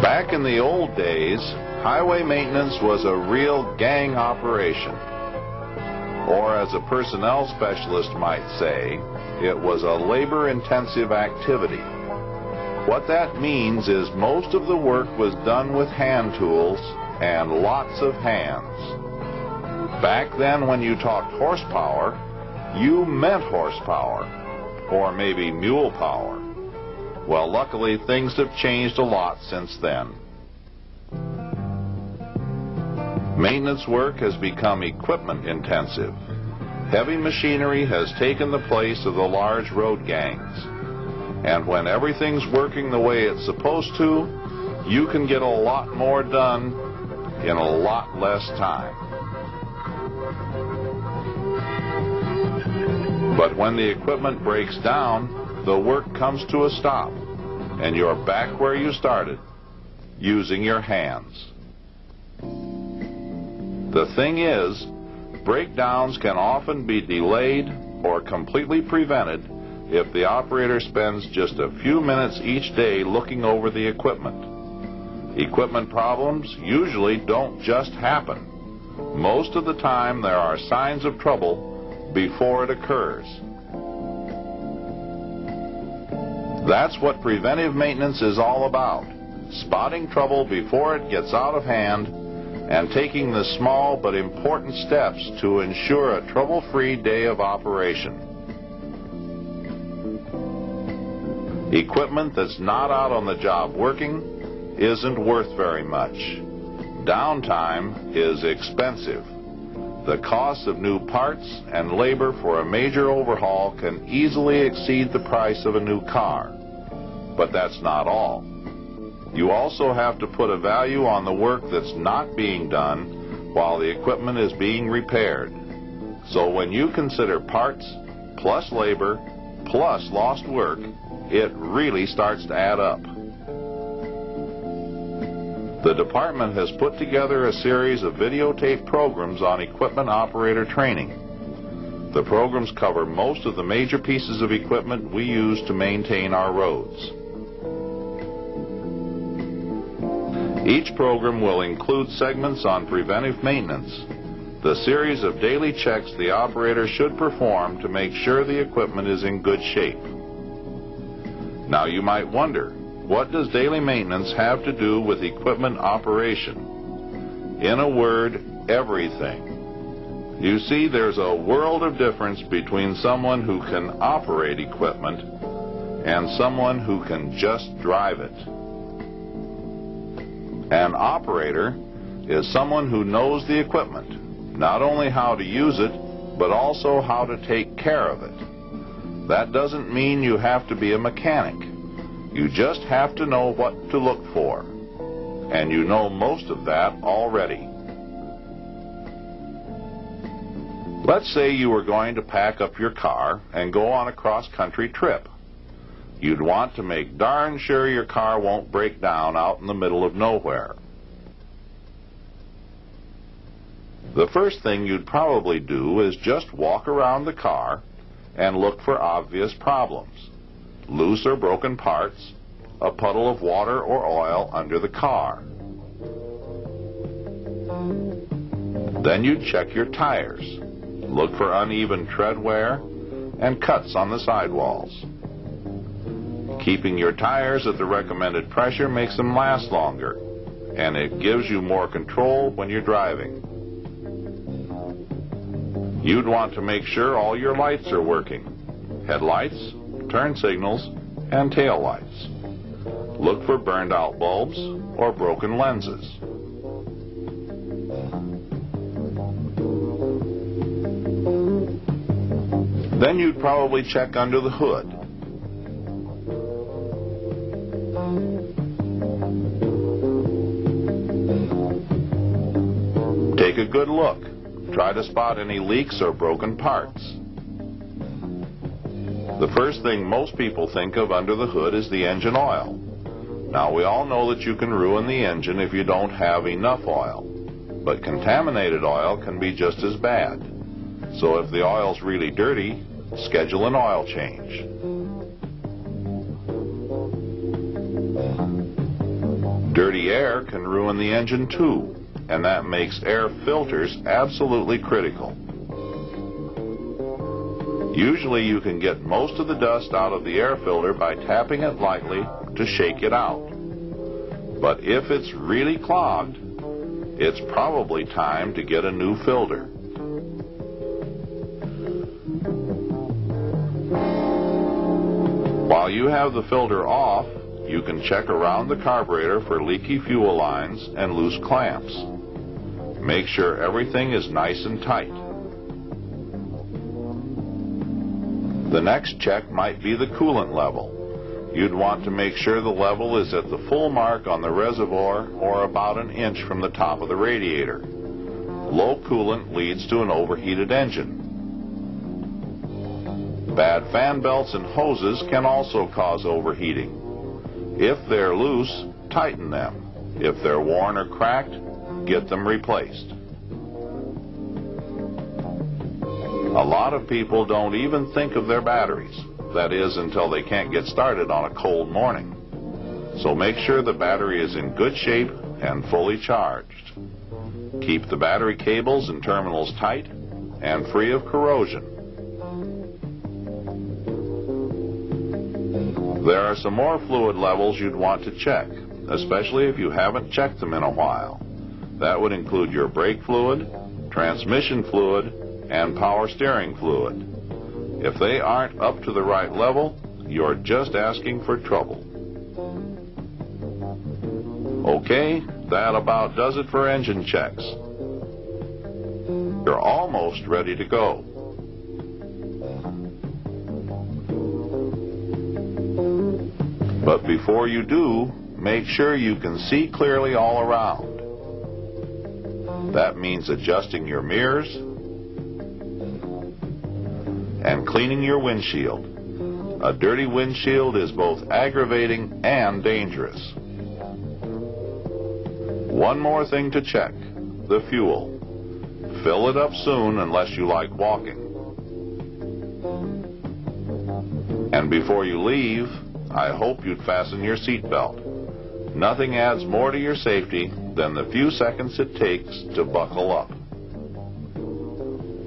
Back in the old days, highway maintenance was a real gang operation. Or as a personnel specialist might say, it was a labor-intensive activity. What that means is most of the work was done with hand tools and lots of hands. Back then when you talked horsepower, you meant horsepower, or maybe mule power. Well, luckily things have changed a lot since then. Maintenance work has become equipment intensive. Heavy machinery has taken the place of the large road gangs. And when everything's working the way it's supposed to, you can get a lot more done in a lot less time. But when the equipment breaks down, the work comes to a stop, and you're back where you started, using your hands. The thing is, breakdowns can often be delayed or completely prevented if the operator spends just a few minutes each day looking over the equipment. Equipment problems usually don't just happen. Most of the time there are signs of trouble before it occurs. That's what preventive maintenance is all about, spotting trouble before it gets out of hand and taking the small but important steps to ensure a trouble-free day of operation. Equipment that's not out on the job working isn't worth very much. Downtime is expensive. The cost of new parts and labor for a major overhaul can easily exceed the price of a new car. But that's not all. You also have to put a value on the work that's not being done while the equipment is being repaired. So when you consider parts, plus labor, plus lost work, it really starts to add up. The department has put together a series of videotape programs on equipment operator training. The programs cover most of the major pieces of equipment we use to maintain our roads. Each program will include segments on preventive maintenance, the series of daily checks the operator should perform to make sure the equipment is in good shape. Now you might wonder, what does daily maintenance have to do with equipment operation? In a word, everything. You see, there's a world of difference between someone who can operate equipment and someone who can just drive it. An operator is someone who knows the equipment, not only how to use it, but also how to take care of it. That doesn't mean you have to be a mechanic. You just have to know what to look for. And you know most of that already. Let's say you were going to pack up your car and go on a cross-country trip. You'd want to make darn sure your car won't break down out in the middle of nowhere. The first thing you'd probably do is just walk around the car and look for obvious problems. Loose or broken parts, a puddle of water or oil under the car. Then you'd check your tires. Look for uneven tread wear and cuts on the sidewalls. Keeping your tires at the recommended pressure makes them last longer, and it gives you more control when you're driving. You'd want to make sure all your lights are working. Headlights, turn signals, and tail lights. Look for burned out bulbs or broken lenses. Then you'd probably check under the hood. Take a good look. Try to spot any leaks or broken parts. The first thing most people think of under the hood is the engine oil. Now, we all know that you can ruin the engine if you don't have enough oil, but contaminated oil can be just as bad. So if the oil's really dirty, schedule an oil change. Dirty air can ruin the engine too, and that makes air filters absolutely critical. Usually you can get most of the dust out of the air filter by tapping it lightly to shake it out. But if it's really clogged, it's probably time to get a new filter. While you have the filter off, you can check around the carburetor for leaky fuel lines and loose clamps. Make sure everything is nice and tight. The next check might be the coolant level. You'd want to make sure the level is at the full mark on the reservoir or about an inch from the top of the radiator. Low coolant leads to an overheated engine. Bad fan belts and hoses can also cause overheating. If they're loose, tighten them. If they're worn or cracked, get them replaced. A lot of people don't even think of their batteries. That is, until they can't get started on a cold morning. So make sure the battery is in good shape and fully charged. Keep the battery cables and terminals tight and free of corrosion. There are some more fluid levels you'd want to check, especially if you haven't checked them in a while. That would include your brake fluid, transmission fluid, and power steering fluid. If they aren't up to the right level, you're just asking for trouble. Okay, that about does it for engine checks. You're almost ready to go. But before you do, make sure you can see clearly all around. That means adjusting your mirrors and cleaning your windshield. A dirty windshield is both aggravating and dangerous. One more thing to check, the fuel. Fill it up soon unless you like walking. And before you leave, I hope you'd fasten your seatbelt. Nothing adds more to your safety than the few seconds it takes to buckle up.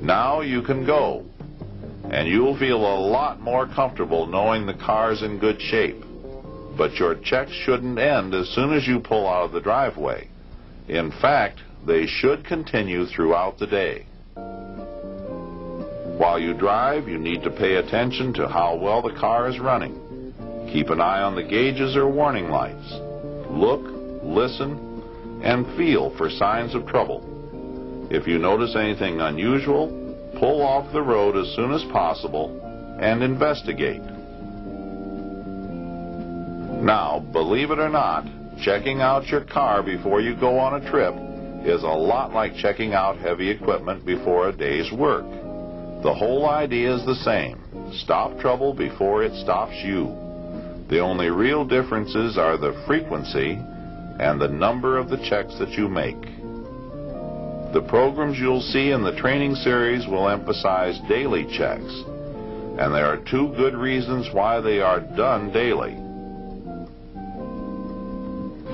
Now you can go. And you'll feel a lot more comfortable knowing the car's in good shape. But your checks shouldn't end as soon as you pull out of the driveway. In fact, they should continue throughout the day. While you drive, you need to pay attention to how well the car is running. Keep an eye on the gauges or warning lights. Look, listen, and feel for signs of trouble. If you notice anything unusual, pull off the road as soon as possible and investigate. Now, believe it or not, checking out your car before you go on a trip is a lot like checking out heavy equipment before a day's work. The whole idea is the same. Stop trouble before it stops you. The only real differences are the frequency and the number of the checks that you make. The programs you'll see in the training series will emphasize daily checks, and there are two good reasons why they are done daily.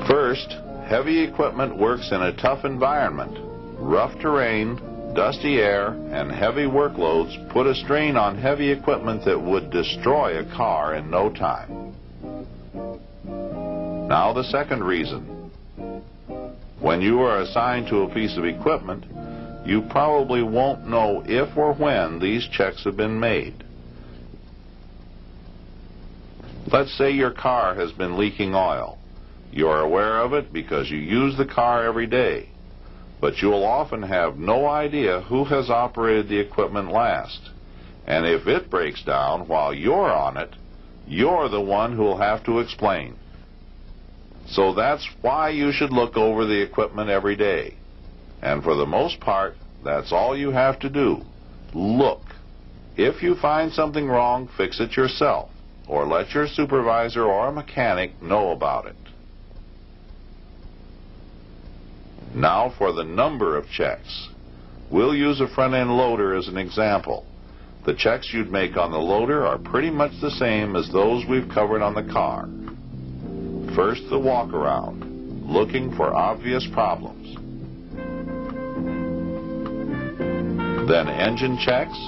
First, heavy equipment works in a tough environment. Rough terrain, dusty air, and heavy workloads put a strain on heavy equipment that would destroy a car in no time. Now the second reason. When you are assigned to a piece of equipment, you probably won't know if or when these checks have been made. Let's say your car has been leaking oil. You're aware of it because you use the car every day, but you'll often have no idea who has operated the equipment last. And if it breaks down while you're on it, you're the one who'll have to explain. So that's why you should look over the equipment every day. And for the most part, that's all you have to do. Look. If you find something wrong, fix it yourself, or let your supervisor or a mechanic know about it. Now for the number of checks. We'll use a front-end loader as an example. The checks you'd make on the loader are pretty much the same as those we've covered on the car. First, the walk-around. looking for obvious problems. Then engine checks,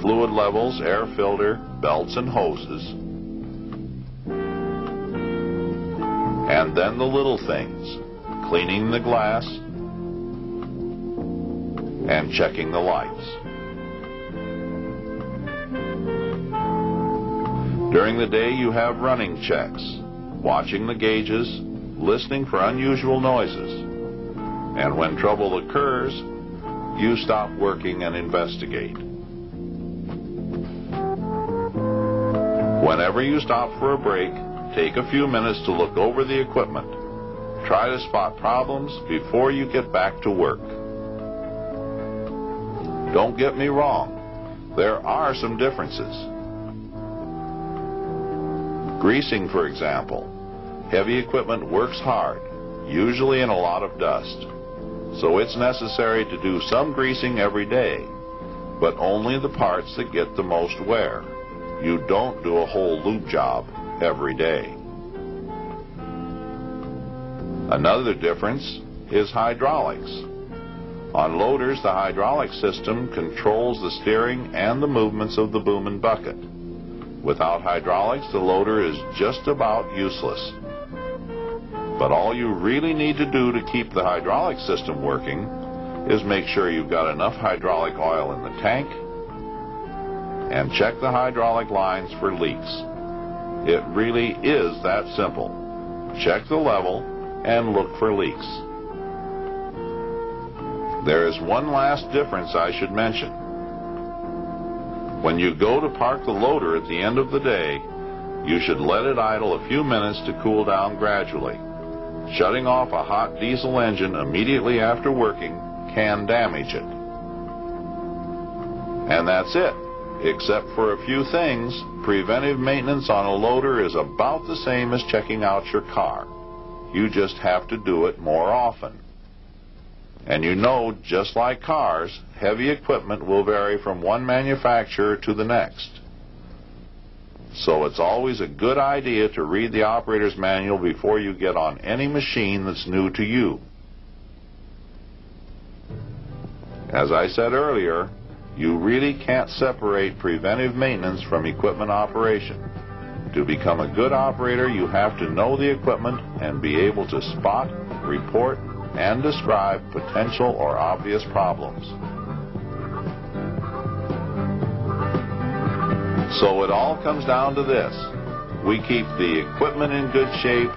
fluid levels, air filter, belts and hoses. And then the little things, cleaning the glass and checking the lights. During the day you have running checks, watching the gauges, listening for unusual noises. And when trouble occurs, you stop working and investigate. Whenever you stop for a break, take a few minutes to look over the equipment. Try to spot problems before you get back to work. Don't get me wrong, there are some differences. Greasing, for example. Heavy equipment works hard, usually in a lot of dust. So it's necessary to do some greasing every day, but only the parts that get the most wear. You don't do a whole lube job every day. Another difference is hydraulics. On loaders, the hydraulic system controls the steering and the movements of the boom and bucket. Without hydraulics, the loader is just about useless. But all you really need to do to keep the hydraulic system working is make sure you've got enough hydraulic oil in the tank and check the hydraulic lines for leaks. It really is that simple. Check the level and look for leaks. There is one last difference I should mention. When you go to park the loader at the end of the day, you should let it idle a few minutes to cool down gradually. Shutting off a hot diesel engine immediately after working can damage it. And that's it. Except for a few things, preventive maintenance on a loader is about the same as checking out your car. You just have to do it more often. And you know, just like cars, heavy equipment will vary from one manufacturer to the next. So it's always a good idea to read the operator's manual before you get on any machine that's new to you. As I said earlier, you really can't separate preventive maintenance from equipment operation. To become a good operator, you have to know the equipment and be able to spot, report, and describe potential or obvious problems. So it all comes down to this. We keep the equipment in good shape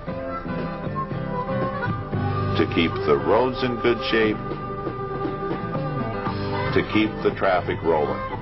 to keep the roads in good shape, to keep the traffic rolling.